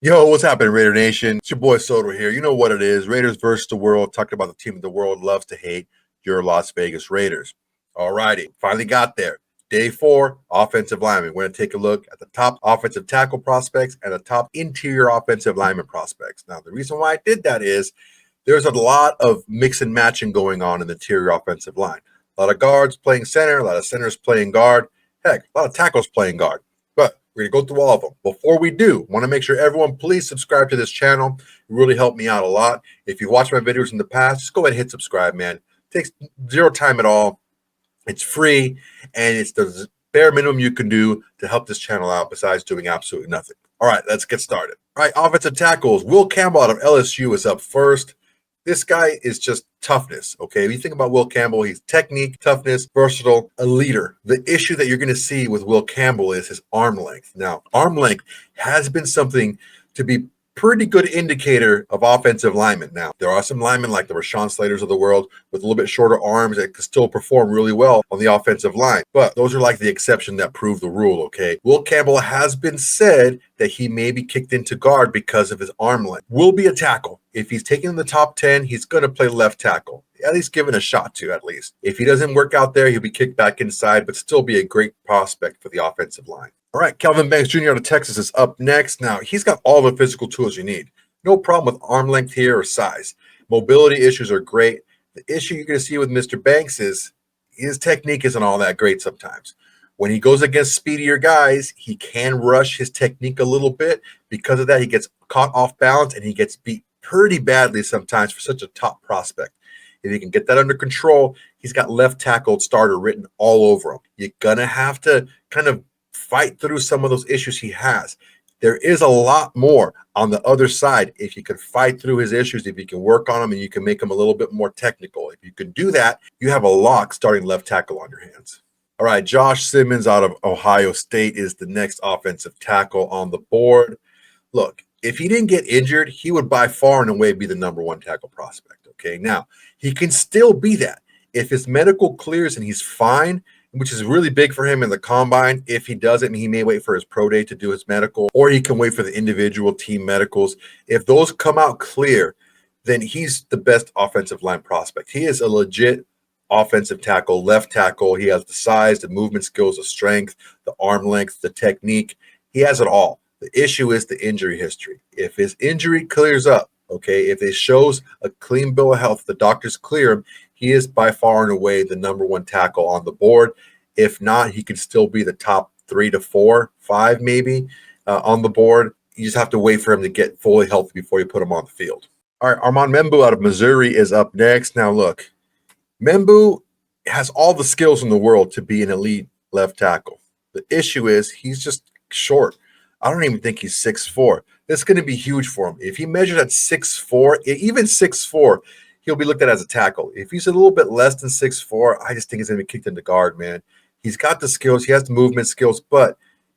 Yo, what's happening, Raider Nation? It's your boy Soto here. You know what it is. Raiders versus the world, talking about the team that the world loves to hate, your Las Vegas Raiders. All righty, finally got there. Day 4, offensive lineman. We're going to take a look at the top offensive tackle prospects and the top interior offensive lineman prospects. Now, the reason why I did that is there's a lot of mix and matching going on in the interior offensive line. A lot of guards playing center, a lot of centers playing guard. Heck, a lot of tackles playing guard. But we're going to go through all of them. Before we do, want to make sure everyone please subscribe to this channel. It really helped me out a lot. If you've watched my videos in the past, just go ahead and hit subscribe, man. It takes zero time at all. It's free, and it's the bare minimum you can do to help this channel out besides doing absolutely nothing. All right, let's get started. All right, offensive tackles. Will Campbell out of LSU is up first. This guy is just toughness, okay? If you think about Will Campbell, he's technique, toughness, versatile, a leader. The issue that you're going to see with Will Campbell is his arm length. Now, arm length has been something to be pretty good indicator of offensive linemen. Now, there are some linemen like the Rashawn Slaters of the world with a little bit shorter arms that can still perform really well on the offensive line. But those are like the exception that prove the rule, okay? Will Campbell has been said that he may be kicked into guard because of his arm length. Will be a tackle. If he's taken in the top 10, he's going to play left tackle. At least given a shot to, at least. If he doesn't work out there, he'll be kicked back inside, but still be a great prospect for the offensive line. All right, Kelvin Banks Jr. out of Texas is up next. Now, he's got all the physical tools you need. No problem with arm length here or size. Mobility issues are great. The issue you're going to see with Mr. Banks is his technique isn't all that great sometimes. When he goes against speedier guys, he can rush his technique a little bit. Because of that, he gets caught off balance and he gets beat pretty badly sometimes for such a top prospect. If he can get that under control, he's got left tackle starter written all over him. You're going to have to kind of fight through some of those issues he has. There is a lot more on the other side if you can fight through his issues, if you can work on them and you can make them a little bit more technical. If you can do that, you have a lock starting left tackle on your hands. All right, Josh Simmons out of Ohio State is the next offensive tackle on the board. Look, if he didn't get injured, he would by far and away be the number 1 tackle prospect, okay? Now, he can still be that. If his medical clears and he's fine, which is really big for him in the combine. If he doesn't, he may wait for his pro day to do his medical, or he can wait for the individual team medicals. If those come out clear, then he's the best offensive line prospect. He is a legit offensive tackle, left tackle. He has the size, the movement skills, the strength, the arm length, the technique. He has it all. The issue is the injury history. If his injury clears up, okay, if it shows a clean bill of health, the doctors clear him, he is by far and away the number 1 tackle on the board. If not, he can still be the top 3 to 4, 5 maybe on the board. You just have to wait for him to get fully healthy before you put him on the field. All right, Armand Membu out of Missouri is up next. Now, look, Membu has all the skills in the world to be an elite left tackle. The issue is he's just short. I don't even think he's 6'4". That's going to be huge for him. If he measures at 6'4", even 6'4", he'll be looked at as a tackle. If he's a little bit less than 6'4", I just think he's going to be kicked into guard, man. He's got the skills. He has the movement skills, but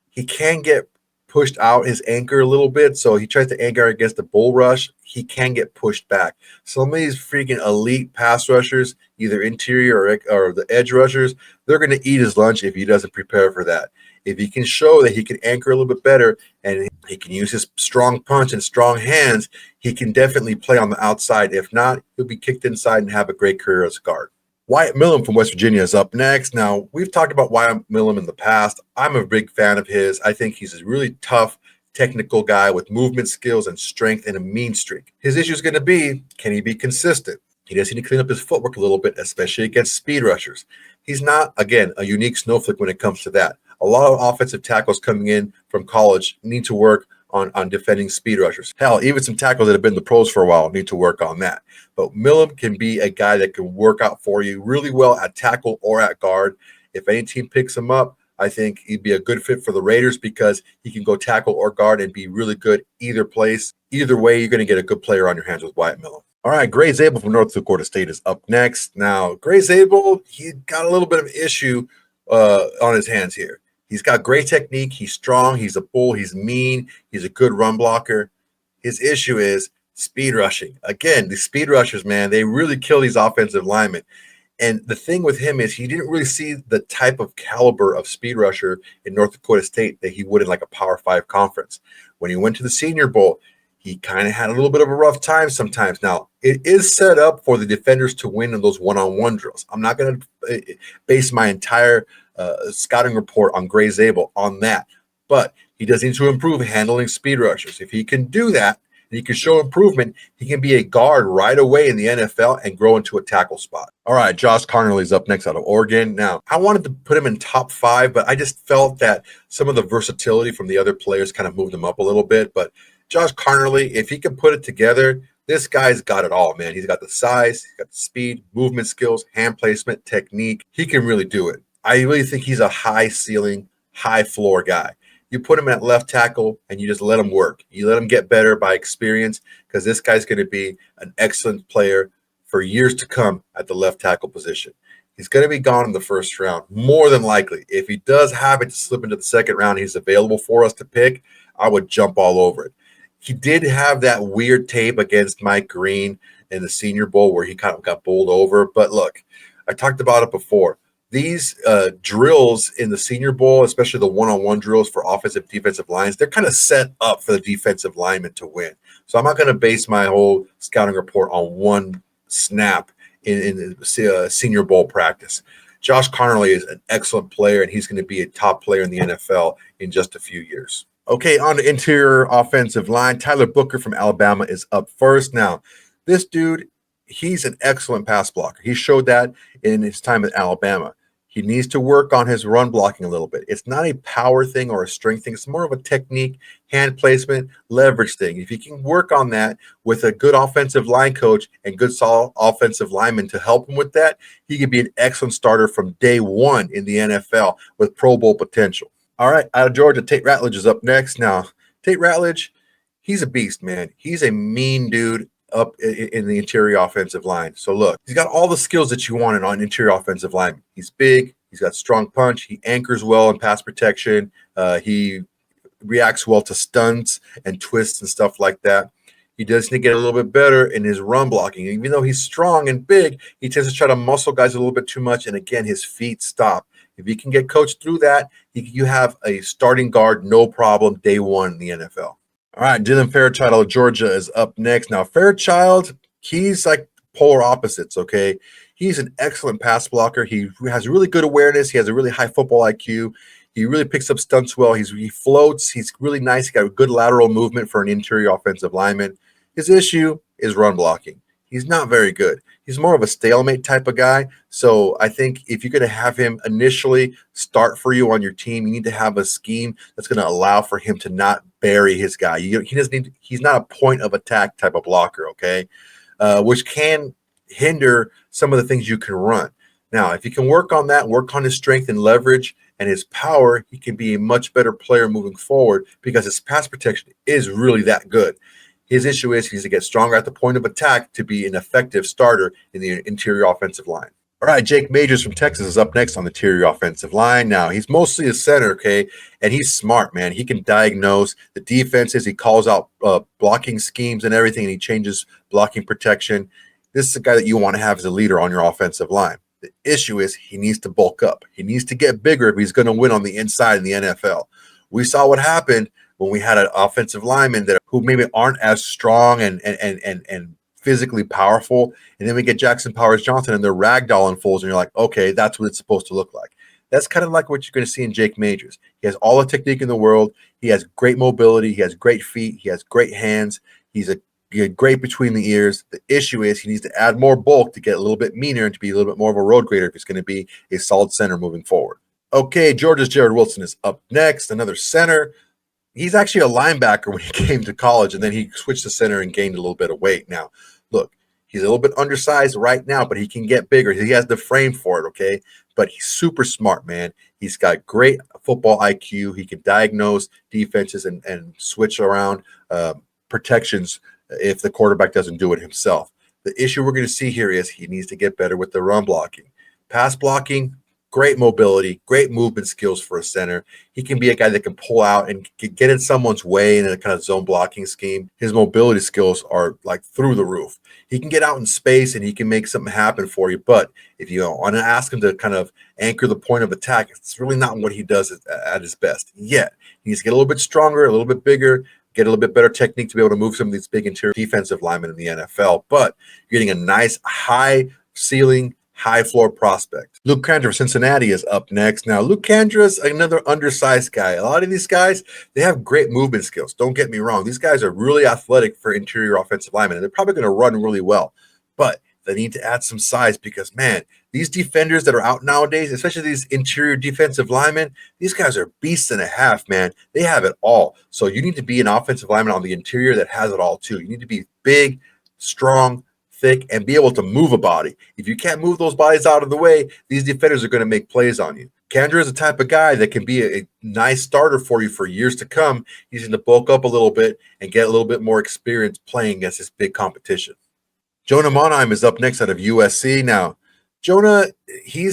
he can get pushed out his anchor a little bit. So he tries to anchor against the bull rush. He can get pushed back. Some of these freaking elite pass rushers, either interior or the edge rushers, they're going to eat his lunch if he doesn't prepare for that. If he can show that he can anchor a little bit better and he can use his strong punch and strong hands, he can definitely play on the outside. If not, he'll be kicked inside and have a great career as a guard. Wyatt Millam from West Virginia is up next. Now, we've talked about Wyatt Millam in the past. I'm a big fan of his. I think he's a really tough, technical guy with movement skills and strength and a mean streak. His issue is going to be, can he be consistent? He does need to clean up his footwork a little bit, especially against speed rushers. He's not, again, a unique snowflake when it comes to that. A lot of offensive tackles coming in from college need to work on defending speed rushers. Hell, even some tackles that have been in the pros for a while need to work on that. But Millam can be a guy that can work out for you really well at tackle or at guard. If any team picks him up, I think he'd be a good fit for the Raiders because he can go tackle or guard and be really good either place. Either way, you're going to get a good player on your hands with Wyatt Millam. All right, Gray Zabel from North Dakota State is up next. Now, Gray Zabel, he got a little bit of issue on his hands here. He's got great technique. He's strong. He's a bull. He's mean. He's a good run blocker. His issue is speed rushing. Again, the speed rushers, man, they really kill these offensive linemen. And the thing with him is he didn't really see the type of caliber of speed rusher in North Dakota State that he would in like a Power 5 conference. When he went to the Senior Bowl, he kind of had a little bit of a rough time sometimes. Now, it is set up for the defenders to win in those one-on-one drills. I'm not going to base my entire scouting report on Gray Zabel on that, but he does need to improve handling speed rushers. If he can do that, and he can show improvement, he can be a guard right away in the NFL and grow into a tackle spot. All right, Josh Conerly's up next out of Oregon. Now, I wanted to put him in top 5, but I just felt that some of the versatility from the other players kind of moved him up a little bit. But Josh Conerly, if he can put it together, this guy's got it all, man. He's got the size, he's got the speed, movement skills, hand placement, technique. He can really do it. I really think he's a high ceiling, high floor guy. You put him at left tackle and you just let him work. You let him get better by experience, because this guy's going to be an excellent player for years to come at the left tackle position. He's going to be gone in the first round, more than likely. If he does happen to slip into the second round, he's available for us to pick, I would jump all over it. He did have that weird tape against Mike Green in the Senior Bowl where he kind of got bowled over. But look, I talked about it before. These drills in the Senior Bowl, especially the one-on-one drills for offensive, defensive lines, they're kind of set up for the defensive lineman to win. So I'm not going to base my whole scouting report on one snap in Senior Bowl practice. Josh Conerly is an excellent player, and he's going to be a top player in the NFL in just a few years. Okay, on the interior offensive line, Tyler Booker from Alabama is up first. Now, this dude, he's an excellent pass blocker. He showed that in his time at Alabama. He needs to work on his run blocking a little bit. It's not a power thing or a strength thing. It's more of a technique, hand placement, leverage thing. If he can work on that with a good offensive line coach and good solid offensive linemen to help him with that, he could be an excellent starter from day one in the NFL with Pro Bowl potential. All right, out of Georgia, Tate Ratledge is up next. Now, Tate Ratledge, he's a beast, man. He's a mean dude up in the interior offensive line. So look, he's got all the skills that you want on interior offensive line. He's big. He's got strong punch. He anchors well in pass protection. He reacts well to stunts and twists and stuff like that. He does need to get a little bit better in his run blocking. Even though he's strong and big, he tends to try to muscle guys a little bit too much. And again, his feet stop. If he can get coached through that, you have a starting guard, no problem, day one in the NFL. All right, Dylan Fairchild of Georgia is up next. Now, Fairchild, he's like polar opposites, okay? He's an excellent pass blocker. He has really good awareness. He has a really high football IQ. He really picks up stunts well. He floats. He's really nice. He got a good lateral movement for an interior offensive lineman. His issue is run blocking. He's not very good. He's more of a stalemate type of guy. So I think if you're going to have him initially start for you on your team, you need to have a scheme that's going to allow for him to not bury his guy. He doesn't need. He's not a point of attack type of blocker, okay, which can hinder some of the things you can run. Now, if you can work on that, work on his strength and leverage and his power, he can be a much better player moving forward because his pass protection is really that good. His issue is he needs to get stronger at the point of attack to be an effective starter in the interior offensive line. All right, Jake Majors from Texas is up next on the interior offensive line. Now, he's mostly a center, okay, and he's smart, man. He can diagnose the defenses. He calls out blocking schemes and everything, and he changes blocking protection. This is a guy that you want to have as a leader on your offensive line. The issue is he needs to bulk up. He needs to get bigger if he's going to win on the inside in the NFL. We saw what happened when we had an offensive lineman who maybe aren't as strong and physically powerful, and then we get Jackson Powers Johnson and they're ragdolling fools, and you're like, okay, that's what it's supposed to look like. That's kind of like what you're going to see in Jake Majors. He has all the technique in the world. He has great mobility. He has great feet. He has great hands. He's great between the ears. The issue is he needs to add more bulk to get a little bit meaner and to be a little bit more of a road grader if he's going to be a solid center moving forward. Okay, Georgia's Jared Wilson is up next, another center. He's actually a linebacker when he came to college, and then he switched to center and gained a little bit of weight. Now, look, he's a little bit undersized right now, but he can get bigger. He has the frame for it, okay? But he's super smart, man. He's got great football IQ. He can diagnose defenses and switch around protections if the quarterback doesn't do it himself. The issue we're going to see here is he needs to get better with the run blocking. Pass blocking, great mobility, great movement skills for a center. He can be a guy that can pull out and get in someone's way in a kind of zone blocking scheme. His mobility skills are like through the roof. He can get out in space and he can make something happen for you. But if you want to ask him to kind of anchor the point of attack, it's really not what he does at his best yet. He needs to get a little bit stronger, a little bit bigger, get a little bit better technique to be able to move some of these big interior defensive linemen in the NFL. But you're getting a nice high ceiling, high floor prospect. Luke Kandra of Cincinnati is up next. Now, Luke Kandra is another undersized guy. A lot of these guys, they have great movement skills. Don't get me wrong. These guys are really athletic for interior offensive linemen, and they're probably going to run really well. But they need to add some size because, man, these defenders that are out nowadays, especially these interior defensive linemen, these guys are beasts and a half, man. They have it all. So you need to be an offensive lineman on the interior that has it all, too. You need to be big, strong, thick, and be able to move a body. If you can't move those bodies out of the way, these defenders are going to make plays on you. Kandra is the type of guy that can be a nice starter for you for years to come. He's going to bulk up a little bit and get a little bit more experience playing against this big competition. Jonah Monheim is up next out of USC. Now, Jonah, he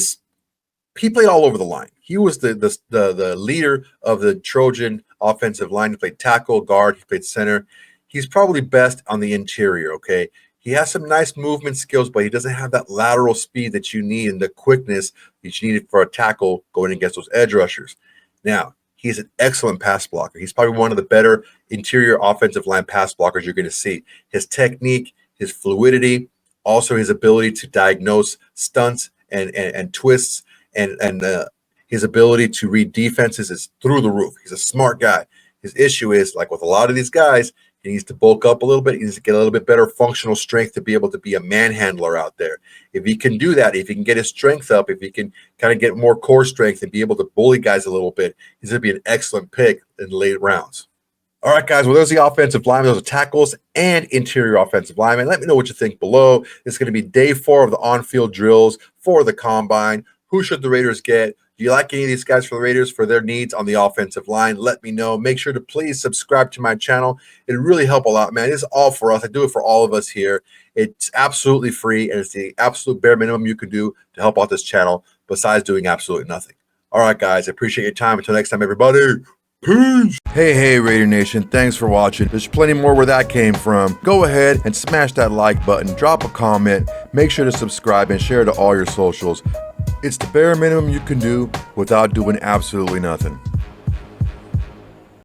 played all over the line. He was the leader of the Trojan offensive line. He played tackle, guard, he played center. He's probably best on the interior, okay? He has some nice movement skills, but he doesn't have that lateral speed that you need and the quickness that you need for a tackle going against those edge rushers. Now, he's an excellent pass blocker. He's probably one of the better interior offensive line pass blockers you're going to see. His technique, his fluidity, also his ability to diagnose stunts and twists, and his ability to read defenses is through the roof. He's a smart guy. His issue is, like with a lot of these guys, he needs to bulk up a little bit. He needs to get a little bit better functional strength to be able to be a manhandler out there. If he can do that, if he can get his strength up, if he can kind of get more core strength and be able to bully guys a little bit, he's going to be an excellent pick in the late rounds. All right, guys, well, there's the offensive linemen, those are tackles and interior offensive linemen. Let me know what you think below. It's going to be day 4 of the on-field drills for the Combine. Who should the Raiders get? Do you like any of these guys for the Raiders for their needs on the offensive line? Let me know. Make sure to please subscribe to my channel. It'd really help a lot, man. It's all for us. I do it for all of us here. It's absolutely free, and it's the absolute bare minimum you can do to help out this channel besides doing absolutely nothing. All right, guys, I appreciate your time. Until next time, everybody. Peace. Hey, Raider Nation. Thanks for watching. There's plenty more where that came from. Go ahead and smash that like button. Drop a comment. Make sure to subscribe and share to all your socials. It's the bare minimum you can do without doing absolutely nothing.